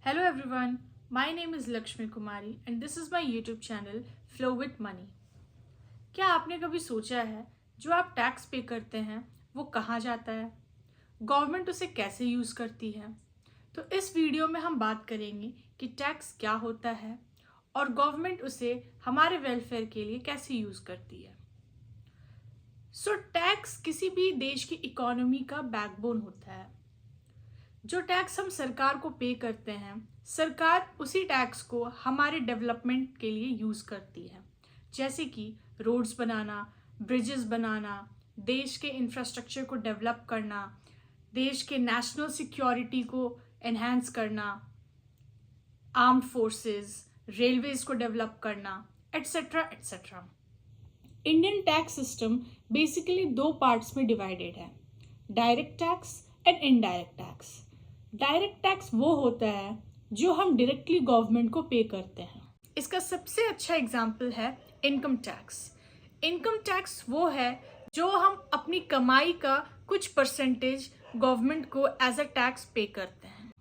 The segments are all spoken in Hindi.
Hello everyone, my name is Lakshmi Kumari and this is my YouTube channel Flow with Money। क्या आपने कभी सोचा है जो आप टैक्स पे करते हैं वो कहाँ जाता है, गवर्नमेंट उसे कैसे यूज़ करती है? तो इस वीडियो में हम बात करेंगे कि टैक्स क्या होता है और गवर्नमेंट उसे हमारे वेलफेयर के लिए कैसे यूज़ करती है। टैक्स किसी भी देश की इकोनॉमी का बैकबोन होता है। जो टैक्स हम सरकार को पे करते हैं, सरकार उसी टैक्स को हमारे डेवलपमेंट के लिए यूज़ करती है, जैसे कि रोड्स बनाना, ब्रिजेस बनाना, देश के इंफ्रास्ट्रक्चर को डेवलप करना, देश के नेशनल सिक्योरिटी को एनहांस करना, आर्म्ड फोर्सेस, रेलवेज को डेवलप करना, etcetera etcetera. Indian tax system basically दो पार्ट्स में डिवाइडेड है, direct tax and indirect tax. Direct tax वो होता है जो हम डायरेक्टली गवर्नमेंट को पे करते हैं। इसका सबसे अच्छा एग्जाम्पल है इनकम टैक्स। इनकम टैक्स वो है जो हम अपनी कमाई का कुछ परसेंटेज गवर्नमेंट को एज अ टैक्स पे करते हैं।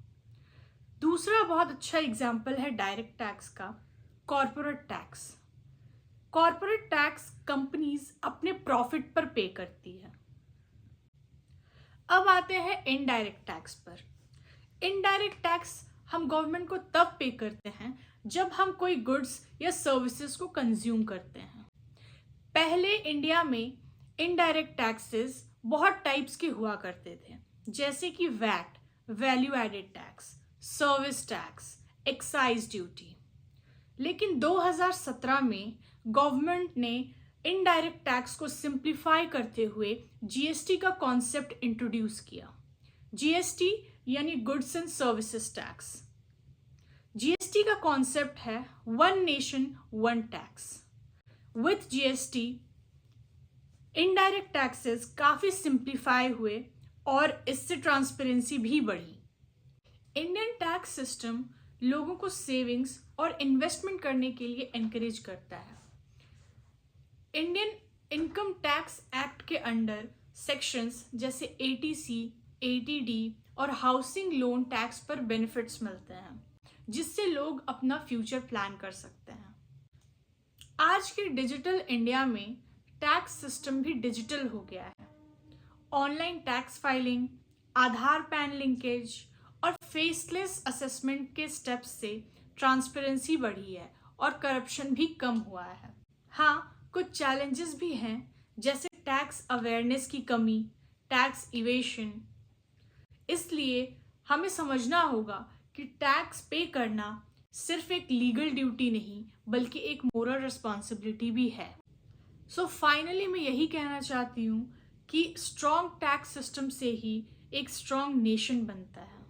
दूसरा बहुत अच्छा एग्जाम्पल है डायरेक्ट टैक्स का, corporate tax. Corporate tax companies अपने प्रॉफिट पर पे करती है। अब आते हैं इनडायरेक्ट टैक्स पर। इनडायरेक्ट टैक्स हम गवर्नमेंट को तब पे करते हैं जब हम कोई गुड्स या सर्विसेज को कंज्यूम करते हैं। पहले इंडिया में इनडायरेक्ट टैक्सेस बहुत टाइप्स के हुआ करते थे, जैसे कि VAT, value added tax, service tax, excise duty. लेकिन 2017 में गवर्नमेंट ने इनडायरेक्ट टैक्स को सिंप्लीफाई करते हुए जीएसटी का कॉन्सेप्ट इंट्रोड्यूस किया। जीएसटी यानी goods and services tax. GST का कॉन्सेप्ट है one nation one tax. With GST indirect taxes काफ़ी सिंप्लीफाई हुए और इससे ट्रांसपेरेंसी भी बढ़ी। इंडियन टैक्स सिस्टम लोगों को सेविंग्स और इन्वेस्टमेंट करने के लिए एनकरेज करता है। इंडियन इनकम टैक्स एक्ट के अंडर सेक्शंस जैसे एटीसी, एटीडी और हाउसिंग लोन टैक्स पर बेनिफिट्स मिलते हैं, जिससे लोग अपना फ्यूचर प्लान कर सकते हैं। आज के डिजिटल इंडिया में टैक्स सिस्टम भी डिजिटल हो गया है। ऑनलाइन टैक्स फाइलिंग, आधार पैन लिंकेज और फेसलेस असेसमेंट के स्टेप्स से ट्रांसपेरेंसी बढ़ी है और करप्शन भी कम हुआ है। हाँ, कुछ चैलेंजेस भी हैं, जैसे टैक्स अवेयरनेस की कमी, टैक्स इवेशन। इसलिए हमें समझना होगा कि टैक्स पे करना सिर्फ एक लीगल ड्यूटी नहीं बल्कि एक मोरल रिस्पॉन्सिबिलिटी भी है। फाइनली मैं यही कहना चाहती हूँ कि स्ट्रॉन्ग टैक्स सिस्टम से ही एक स्ट्रॉन्ग नेशन बनता है।